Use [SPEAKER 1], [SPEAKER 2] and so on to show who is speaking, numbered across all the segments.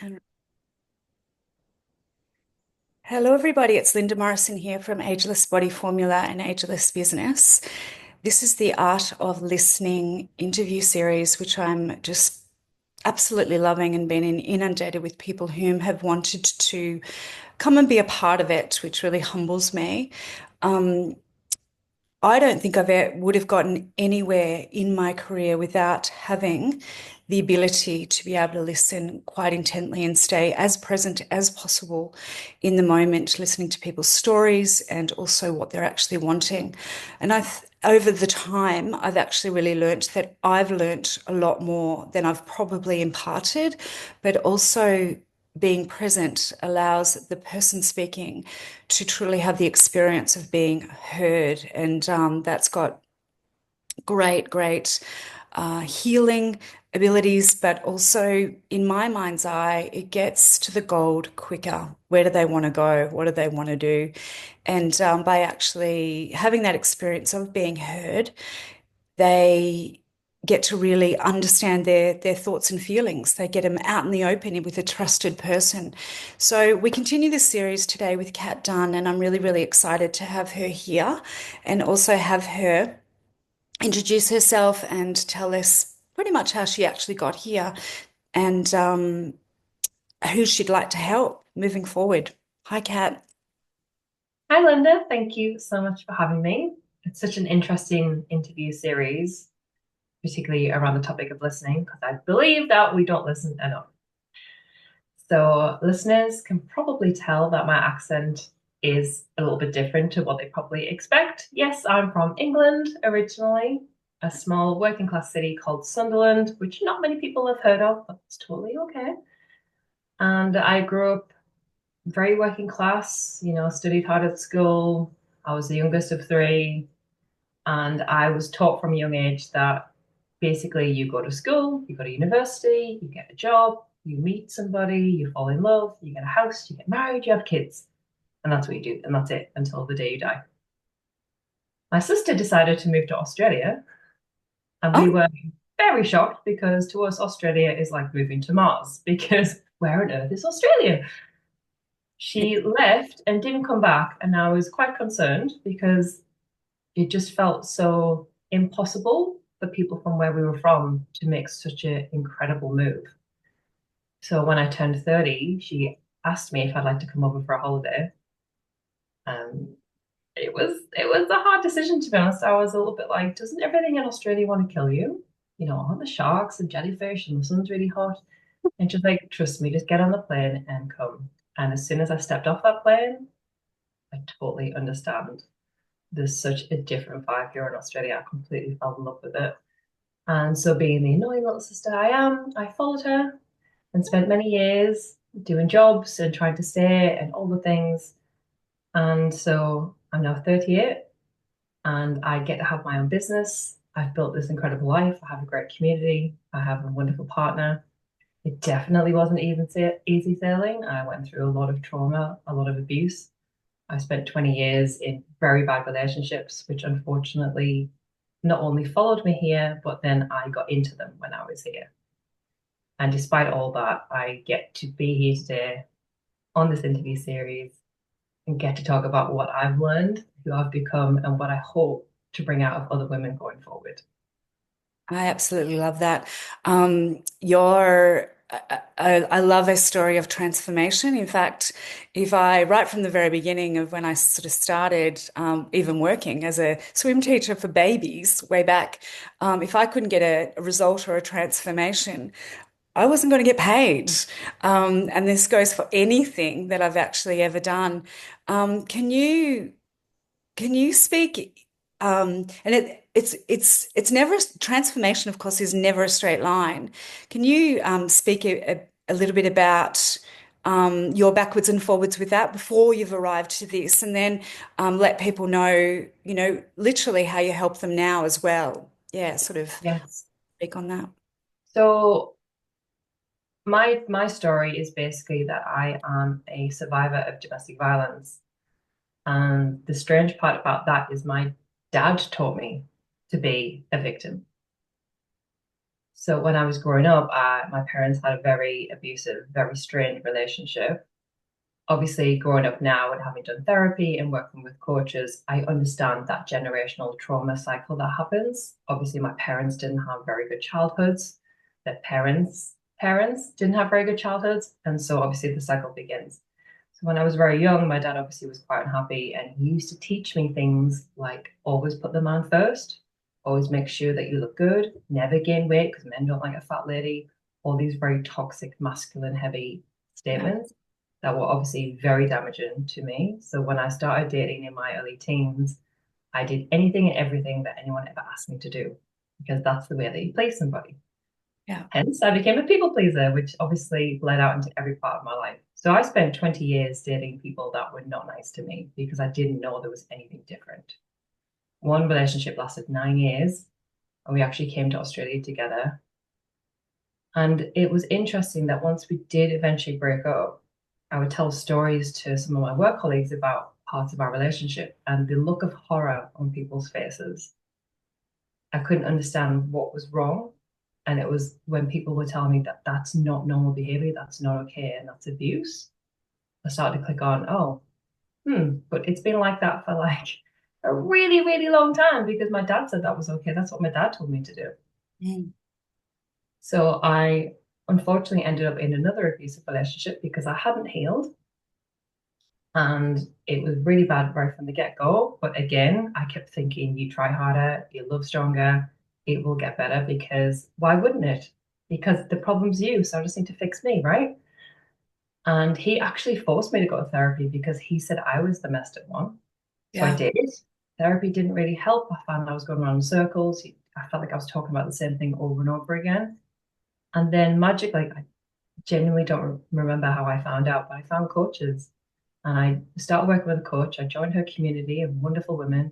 [SPEAKER 1] And hello, everybody. It's Linda Morrison here from AgelessBody Formula and Ageless Business. This is the Art of Listening interview series, which I'm just absolutely loving and been inundated with people whom have wanted to come and be a part of it, which really humbles me. Um, I don't think would have gotten anywhere in my career without having the ability to be able to listen quite intently and stay as present as possible in the moment, listening to people's stories and also what they're actually wanting. And over the time, I've actually really learnt that I've learnt a lot more than I've probably imparted, but also being present allows the person speaking to truly have the experience of being heard. And that's got great healing abilities, but also in my mind's eye, it gets to the gold quicker. Where do they want to go? What do they want to do? And by actually having that experience of being heard, they get to really understand their thoughts and feelings. They get them out in the open with a trusted person. So we continue this series today with Kat Dunn, and I'm really excited to have her here and also have her introduce herself and tell us pretty much how she actually got here and who she'd like to help moving forward. Hi, Kat.
[SPEAKER 2] Hi, Linda. Thank you so much for having me. It's such an interesting interview series, particularly around the topic of listening, because I believe that we don't listen enough. So, listeners can probably tell that my accent is a little bit different to what they probably expect. Yes, I'm from England originally, a small working class city called Sunderland, which not many people have heard of, but it's totally okay. And I grew up very working class, studied hard at school. I was the youngest of three. And I was taught from a young age that basically you go to school, you go to university, you get a job, you meet somebody, you fall in love, you get a house, you get married, you have kids. And that's what you do. And that's it until the day you die. My sister decided to move to Australia, and we
[SPEAKER 1] Oh,
[SPEAKER 2] were very shocked because to us, Australia is like moving to Mars because where on earth is Australia? She left and didn't come back. And I was quite concerned because it just felt so impossible for people from where we were from to make such an incredible move. So when I turned 30, she asked me if I'd like to come over for a holiday. Um, it was a hard decision to be honest. I was a little bit like, doesn't everything in Australia want to kill you? All the sharks and jellyfish and the sun's really hot. And she's like, trust me, just get on the plane and come. And as soon as I stepped off that plane, I totally understand. There's such a different vibe here in Australia. I completely fell in love with it. And so, being the annoying little sister I am, I followed her and spent many years doing jobs and trying to stay and all the things. And so, I'm now 38 and I get to have my own business. I've built this incredible life. I have a great community. I have a wonderful partner. It definitely wasn't easy sailing. I went through a lot of trauma, a lot of abuse. I spent 20 years in very bad relationships, which unfortunately not only followed me here, but then I got into them when I was here. And despite all that, I get to be here today on this interview series and get to talk about what I've learned, who I've become, and what I hope to bring out of other women going forward.
[SPEAKER 1] I absolutely love that. I love a story of transformation. In fact, if I, right from the very beginning of when I sort of started, even working as a swim teacher for babies way back, if I couldn't get a result or a transformation, I wasn't going to get paid. And this goes for anything that I've actually ever done. Can you speak? And it's never transformation, of course, is never a straight line. Can you speak a little bit about your backwards and forwards with that before you've arrived to this, and then let people know, literally how you help them now as well. Yeah, sort of
[SPEAKER 2] Yes.
[SPEAKER 1] speak on that.
[SPEAKER 2] So my story is basically that I am a survivor of domestic violence. And the strange part about that is my dad taught me to be a victim. So when I was growing up, my parents had a very abusive, very strained relationship. Obviously, growing up now and having done therapy and working with coaches, I understand that generational trauma cycle that happens. Obviously, my parents didn't have very good childhoods. Their parents didn't have very good childhoods. And so obviously the cycle begins. So when I was very young, my dad obviously was quite unhappy and he used to teach me things like always put the man first, always make sure that you look good, never gain weight because men don't like a fat lady, all these very toxic, masculine, heavy
[SPEAKER 1] Yeah.
[SPEAKER 2] statements that were obviously very damaging to me. So when I started dating in my early teens, I did anything and everything that anyone ever asked me to do because that's the way that you play somebody.
[SPEAKER 1] Yeah.
[SPEAKER 2] Hence, I became a people pleaser, which obviously bled out into every part of my life. So I spent 20 years dating people that were not nice to me because I didn't know there was anything different. One relationship lasted 9 years, and we actually came to Australia together. And it was interesting that once we did eventually break up, I would tell stories to some of my work colleagues about parts of our relationship and the look of horror on people's faces. I couldn't understand what was wrong. And it was when people were telling me that that's not normal behavior, that's not okay, and that's abuse. I started to click on, oh, but it's been like that for like a really, really long time because my dad said that was okay. That's what my dad told me to do.
[SPEAKER 1] Mm.
[SPEAKER 2] So I unfortunately ended up in another abusive relationship because I hadn't healed. And it was really bad right from the get-go. But again, I kept thinking, you try harder, you love stronger, it will get better because why wouldn't it? Because the problem's you, so I just need to fix me, right? And he actually forced me to go to therapy because he said I was the messed up one. So I
[SPEAKER 1] Yeah.
[SPEAKER 2] did. Therapy didn't really help. I found I was going around in circles. I felt like I was talking about the same thing over and over again. And then magically, I genuinely don't remember how I found out, but I found coaches. And I started working with a coach. I joined her community of wonderful women,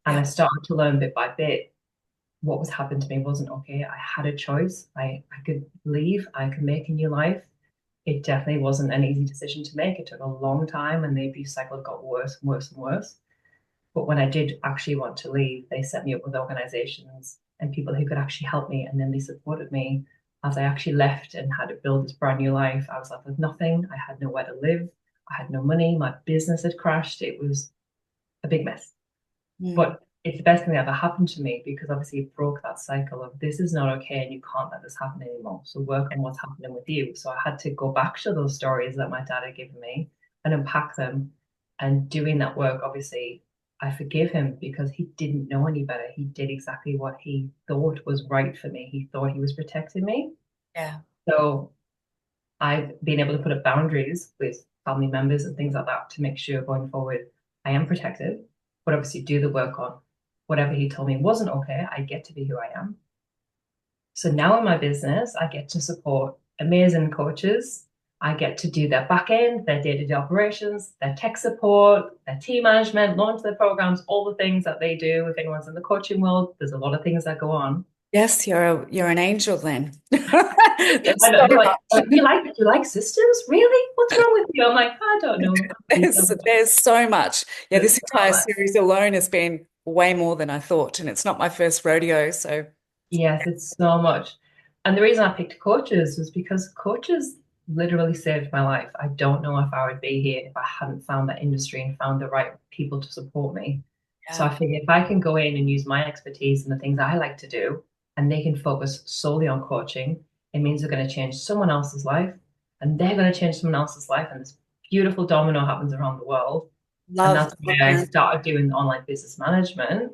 [SPEAKER 2] and I
[SPEAKER 1] Yeah.
[SPEAKER 2] started to learn bit by bit what was happening to me wasn't okay. I had a choice. I could leave. I could make a new life. It definitely wasn't an easy decision to make. It took a long time, and the abuse cycle got worse and worse and worse. But when I did actually want to leave, they set me up with organizations and people who could actually help me. And then they supported me as I actually left and had to build this brand new life. I was left with nothing. I had nowhere to live. I had no money. My business had crashed. It was a big mess.
[SPEAKER 1] Mm.
[SPEAKER 2] But it's the best thing that ever happened to me because obviously it broke that cycle of this is not okay and you can't let this happen anymore. So work on what's happening with you. So I had to go back to those stories that my dad had given me and unpack them. And doing that work, obviously, I forgive him because he didn't know any better. He did exactly what he thought was right for me. He thought he was protecting me.
[SPEAKER 1] Yeah.
[SPEAKER 2] So I've been able to put up boundaries with family members and things like that to make sure going forward I am protected, but obviously do the work on whatever he told me wasn't okay. I get to be who I am. So now in my business, I get to support amazing coaches. I get to do their back end, their day-to-day operations, their tech support, their team management, launch their programs, all the things that they do. If anyone's in the coaching world, there's a lot of things that go on.
[SPEAKER 1] Yes, you're an angel then.
[SPEAKER 2] I
[SPEAKER 1] There's
[SPEAKER 2] know
[SPEAKER 1] so
[SPEAKER 2] they're like,
[SPEAKER 1] much.
[SPEAKER 2] do you like systems? Really? What's wrong with you? I'm like, I don't know. I need
[SPEAKER 1] There's
[SPEAKER 2] them.
[SPEAKER 1] there's so much. Yeah,
[SPEAKER 2] There's
[SPEAKER 1] this
[SPEAKER 2] so
[SPEAKER 1] entire
[SPEAKER 2] much.
[SPEAKER 1] series alone has been way more than I thought, and it's not my first rodeo, so
[SPEAKER 2] Yes, it's so much. And the reason I picked coaches was because coaches literally saved my life. I don't know if I would be here if I hadn't found that industry and found the right people to support me. So
[SPEAKER 1] yeah,
[SPEAKER 2] I figured if I can go in and use my expertise and the things I like to do, and they can focus solely on coaching, it means they're going to change someone else's life, and they're going to change someone else's life, and this beautiful domino happens around the world. And
[SPEAKER 1] love
[SPEAKER 2] that's
[SPEAKER 1] the
[SPEAKER 2] why I
[SPEAKER 1] bookworm.
[SPEAKER 2] started doing online business management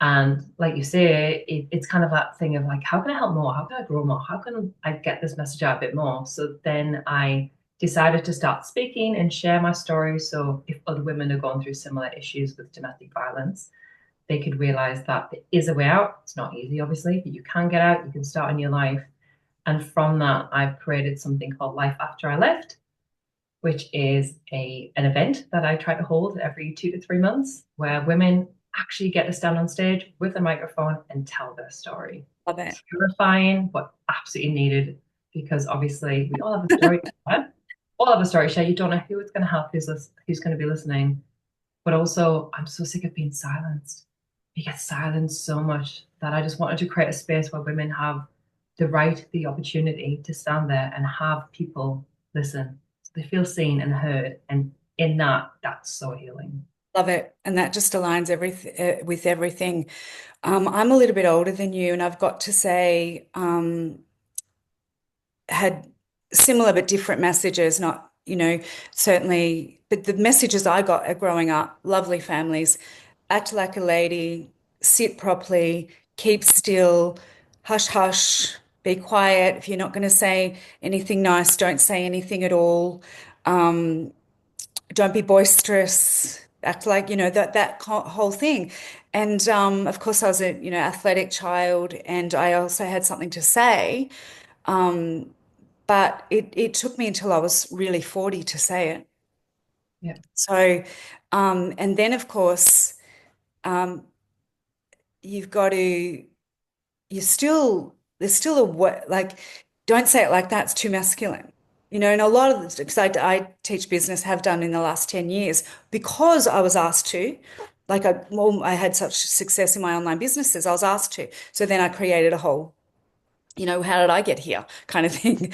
[SPEAKER 2] and like you say, it's kind of that thing of like, how can I help more? How can I grow more? How can I get this message out a bit more? So then I decided to start speaking and share my story. So if other women are going through similar issues with domestic violence, they could realize that there is a way out. It's not easy, obviously, but you can get out, you can start a new life. And from that, I've created something called Life After I Left, which is an event that I try to hold every 2 to 3 months where women actually get to stand on stage with a microphone and tell their story.
[SPEAKER 1] Love it.
[SPEAKER 2] Terrifying, but absolutely needed because obviously we all have a story to share. All have a story to share. You don't know who it's going to help, who's going to be listening. But also, I'm so sick of being silenced. We get silenced so much that I just wanted to create a space where women have the opportunity to stand there and have people listen. So they feel seen and heard. And in that, that's so healing.
[SPEAKER 1] Love it. And that just aligns with everything. I'm a little bit older than you, and I've got to say, had similar but different messages, not, certainly, but the messages I got growing up, lovely families, act like a lady, sit properly, keep still, hush hush, be quiet. If you're not going to say anything nice, don't say anything at all. Um, don't be boisterous. Act like, that whole thing. And of course, I was a, athletic child, and I also had something to say. Um, but it took me until I was really 40 to say it.
[SPEAKER 2] Yeah.
[SPEAKER 1] So, and then of course, um, you've got to, there's still a way, like, don't say it like that, it's too masculine. And a lot of the, because I teach business, have done in the last 10 years, because I was asked to, like, I had such success in my online businesses, I was asked to. So then I created a whole, how did I get here kind of thing,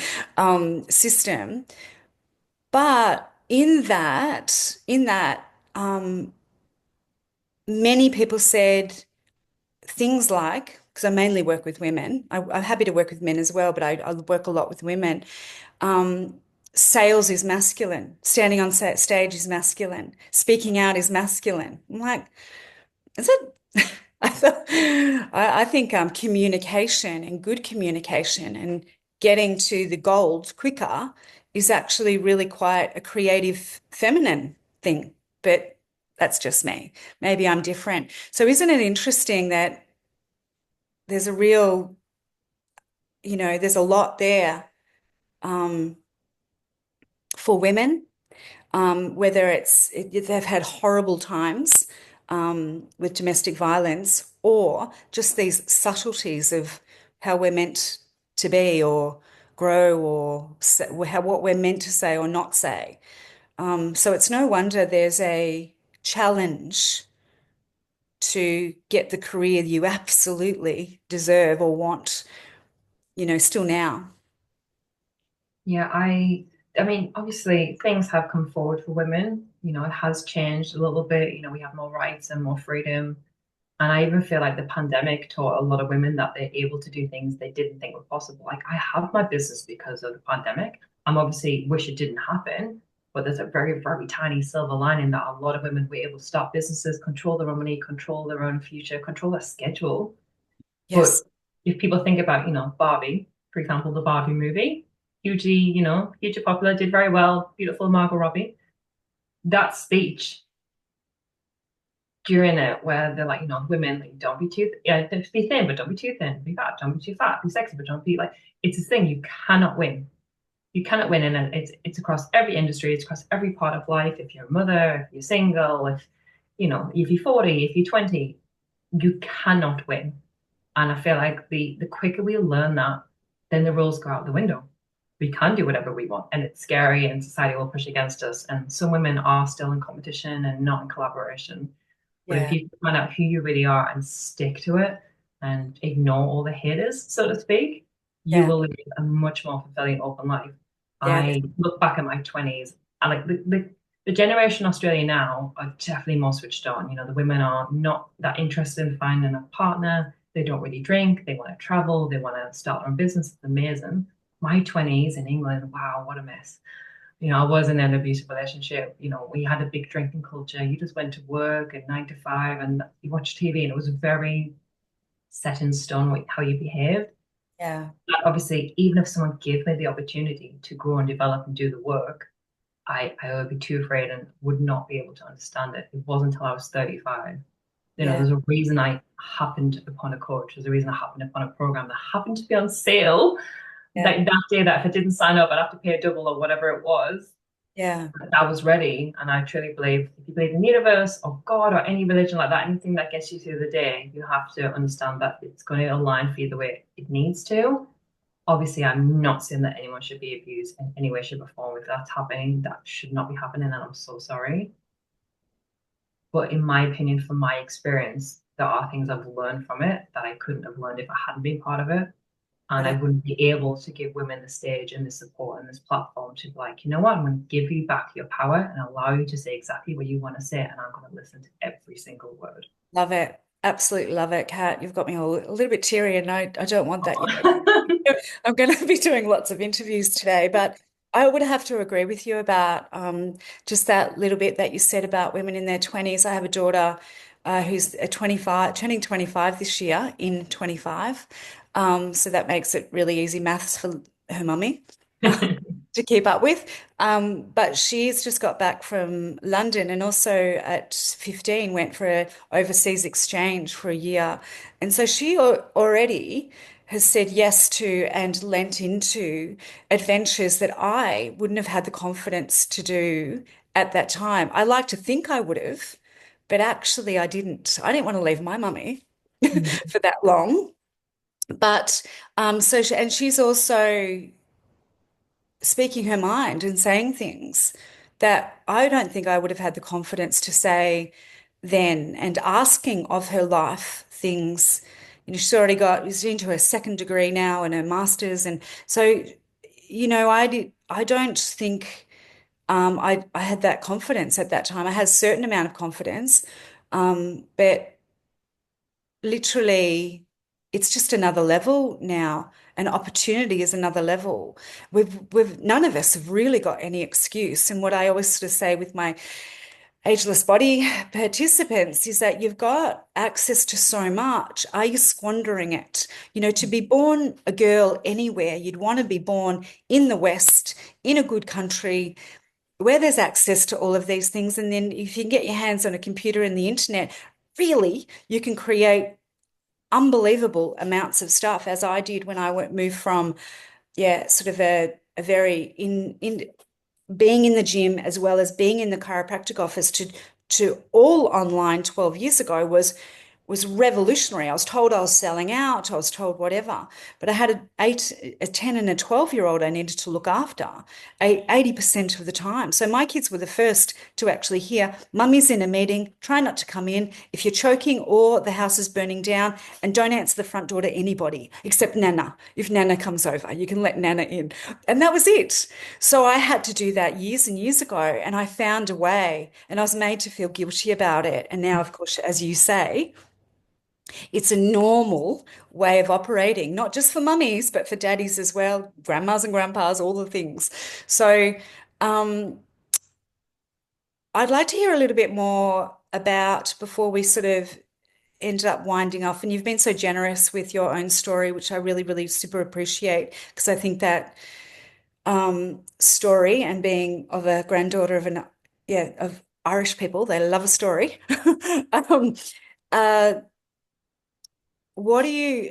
[SPEAKER 1] system. But in that, many people said things like, because I mainly work with women, I'm happy to work with men as well, but I work a lot with women. Um, Sales is masculine. Standing on stage is masculine. Speaking out is masculine. I'm like, is it? I think communication and good communication and getting to the gold quicker is actually really quite a creative feminine thing. But that's just me. Maybe I'm different. So isn't it interesting that there's a real, there's a lot there um, for women, whether they've had horrible times with domestic violence, or just these subtleties of how we're meant to be or grow, or what we're meant to say or not say. So it's no wonder there's a challenge to get the career you absolutely deserve or want, still now.
[SPEAKER 2] Yeah, I mean, obviously things have come forward for women. It has changed a little bit. We have more rights and more freedom. And I even feel like the pandemic taught a lot of women that they're able to do things they didn't think were possible. Like I have my business because of the pandemic. I'm obviously wish it didn't happen, but there's a very, very tiny silver lining that a lot of women were able to start businesses, control their own money, control their own future, control their schedule. But
[SPEAKER 1] Yes.
[SPEAKER 2] if people think about, Barbie, for example, the Barbie movie, hugely, hugely popular, did very well, beautiful Margot Robbie. That speech during it where they're like, women, like, don't be too, yeah, be thin, but don't be too thin, be fat, don't be too fat, be sexy, but don't be like, it's a thing you cannot win. You cannot win, and it's across every industry, it's across every part of life. If you're a mother, if you're single, if you're 40, if you're 20, you cannot win. And I feel like the quicker we learn that, then the rules go out the window. We can do whatever we want, and it's scary, and society will push against us. And some women are still in competition and not in collaboration. But if
[SPEAKER 1] Yeah.
[SPEAKER 2] you find out who you really are and stick to it and ignore all the haters, so to speak, you
[SPEAKER 1] Yeah.
[SPEAKER 2] will live a much more fulfilling open life.
[SPEAKER 1] Yeah.
[SPEAKER 2] I look back at my 20s and like the generation Australia now are definitely more switched on. The women are not that interested in finding a partner. They don't really drink. They want to travel. They want to start their own business. It's amazing. My 20s in England, wow, what a mess. I was in an abusive relationship. We had a big drinking culture. You just went to work at 9 to 5 and you watched TV, and it was very set in stone how you behaved.
[SPEAKER 1] Yeah.
[SPEAKER 2] But obviously, even if someone gave me the opportunity to grow and develop and do the work, I would be too afraid and would not be able to understand it. It wasn't until I was 35.
[SPEAKER 1] Yeah.
[SPEAKER 2] There's a reason I happened upon a coach. There's a reason I happened upon a program that happened to be on sale
[SPEAKER 1] Yeah.
[SPEAKER 2] that day, that if I didn't sign up, I'd have to pay a double or whatever it was.
[SPEAKER 1] Yeah.
[SPEAKER 2] I was ready. And I truly believe if you believe in the universe or God or any religion like that, anything that gets you through the day, you have to understand that it's going to align for you the way it needs to. Obviously, I'm not saying that anyone should be abused in any way, shape, or form. If that's happening, that should not be happening, and I'm so sorry. But in my opinion, from my experience, there are things I've learned from it that I couldn't have learned if I hadn't been part of it. And I
[SPEAKER 1] Right.
[SPEAKER 2] wouldn't be able to give women the stage and the support and this platform to be like, you know what, I'm going to give you back your power and allow you to say exactly what you want to say. And I'm going to listen to every single word.
[SPEAKER 1] Love it. Absolutely love it, Kat. You've got me all a little bit teary, and I don't want that. I'm going to be doing lots of interviews today, but I would have to agree with you about just that little bit that you said about women in their 20s. I have a daughter who's a 25, turning 25 this year in 25. So that makes it really easy maths for her mummy to keep up with. But she's just got back from London and also at 15 went for an overseas exchange for a year. And so she already has said yes to and lent into adventures that I wouldn't have had the confidence to do at that time. I like to think I would have, but actually I didn't. I didn't want to leave my mummy for that long. But and she's also speaking her mind and saying things that I don't think I would have had the confidence to say then, and asking of her life things. She's into her second degree now and her master's. And so, I don't think I had that confidence at that time. I had a certain amount of confidence, but literally it's just another level now. And opportunity is another level. We've none of us have really got any excuse. And what I always sort of say with my ageless body participants is that you've got access to so much. Are you squandering it? To be born a girl anywhere, you'd want to be born in the West, in a good country, where there's access to all of these things. And then if you can get your hands on a computer and the internet, really, you can create unbelievable amounts of stuff, as I did when I moved from, sort of a very in being in the gym as well as being in the chiropractic office to all online 12 years ago was revolutionary. I was told I was selling out, I was told whatever, but I had a 10 and a 12-year-old I needed to look after 80% of the time. So my kids were the first to actually hear, Mummy's in a meeting, try not to come in. If you're choking or the house is burning down, and don't answer the front door to anybody except Nana. If Nana comes over, you can let Nana in. And that was it. So I had to do that years and years ago, and I found a way, and I was made to feel guilty about it. And now, of course, as you say, it's a normal way of operating, not just for mummies, but for daddies as well, grandmas and grandpas, all the things. So, um, I'd like to hear a little bit more about before we sort of ended up winding off. And you've been so generous with your own story, which I really, really super appreciate, because I think that story and being of a granddaughter of Irish people, they love a story. um, uh, What do you,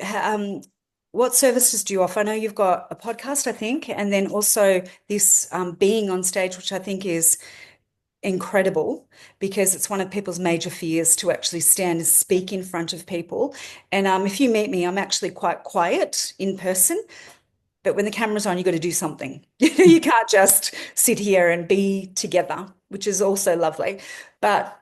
[SPEAKER 1] what services do you offer? I know you've got a podcast, I think, and then also this being on stage, which I think is incredible because it's one of people's major fears to actually stand and speak in front of people. And if you meet me, I'm actually quite quiet in person, but when the camera's on, you've got to do something. You can't just sit here and be together, which is also lovely. But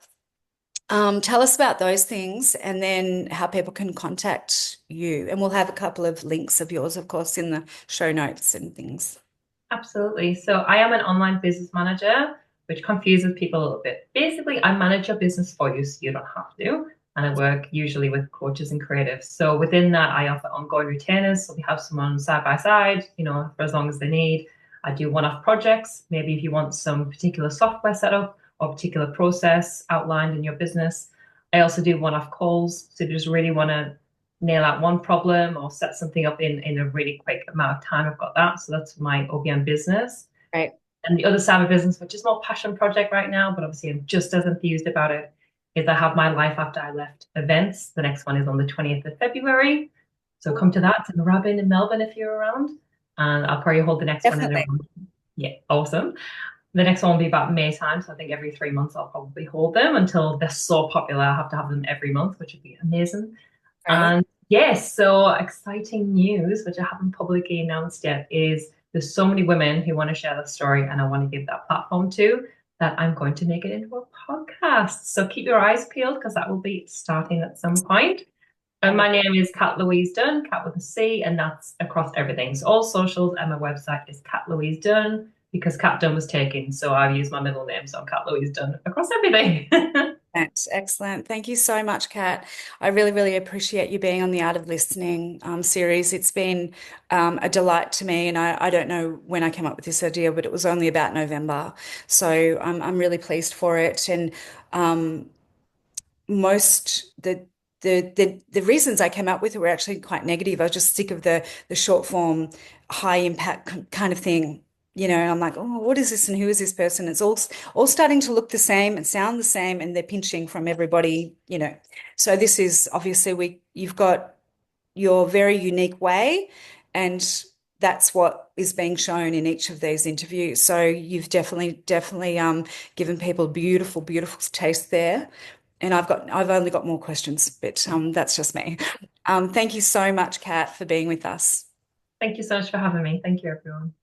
[SPEAKER 1] tell us about those things and then how people can contact you. And we'll have a couple of links of yours, of course, in the show notes and things.
[SPEAKER 2] Absolutely. So I am an online business manager, which confuses people a little bit. Basically, I manage your business for you so you don't have to. And I work usually with coaches and creatives. So within that, I offer ongoing retainers. So we have someone side by side, for as long as they need. I do one-off projects. Maybe if you want some particular software set up or particular process outlined in your business. I also do one-off calls. So if you just really want to nail out one problem or set something up in a really quick amount of time, I've got that. So that's my OBM business.
[SPEAKER 1] Right.
[SPEAKER 2] And the other side of business, which is more passion project right now, but obviously I'm just as enthused about it, is I have my Life After I Left events. The next one is on the 20th of February. So come to that. It's in Rabin in Melbourne if you're around. And I'll probably hold the next one in
[SPEAKER 1] Definitely.
[SPEAKER 2] around. Yeah, awesome. The next one will be about May time. So I think every 3 months I'll probably hold them until they're so popular. I have to have them every month, which would be amazing.
[SPEAKER 1] Right.
[SPEAKER 2] And yes, so exciting news, which I haven't publicly announced yet, is there's so many women who want to share their story and I want to give that platform to that I'm going to make it into a podcast. So keep your eyes peeled because that will be starting at some point. And my name is Cat Louise Dunn, Cat with a C, and that's across everything. So all socials and my website is Cat Louise Dunn because Cat Dunn was taken, so I use my middle name, so I'm Cat Louise Dunn across everything.
[SPEAKER 1] Excellent. Excellent. Thank you so much, Kat. I really, really appreciate you being on the Art of Listening series. It's been a delight to me, and I don't know when I came up with this idea, but it was only about November. So I'm really pleased for it. And um, most the reasons I came up with were actually quite negative. I was just sick of the short form, high impact kind of thing. And I'm like, oh, what is this and who is this person? It's all starting to look the same and sound the same, and they're pinching from everybody. So this is obviously you've got your very unique way, and that's what is being shown in each of these interviews. So you've definitely given people beautiful, beautiful taste there. And I've only got more questions, but that's just me. Thank you so much, Kat, for being with us.
[SPEAKER 2] Thank you so much for having me. Thank you, everyone.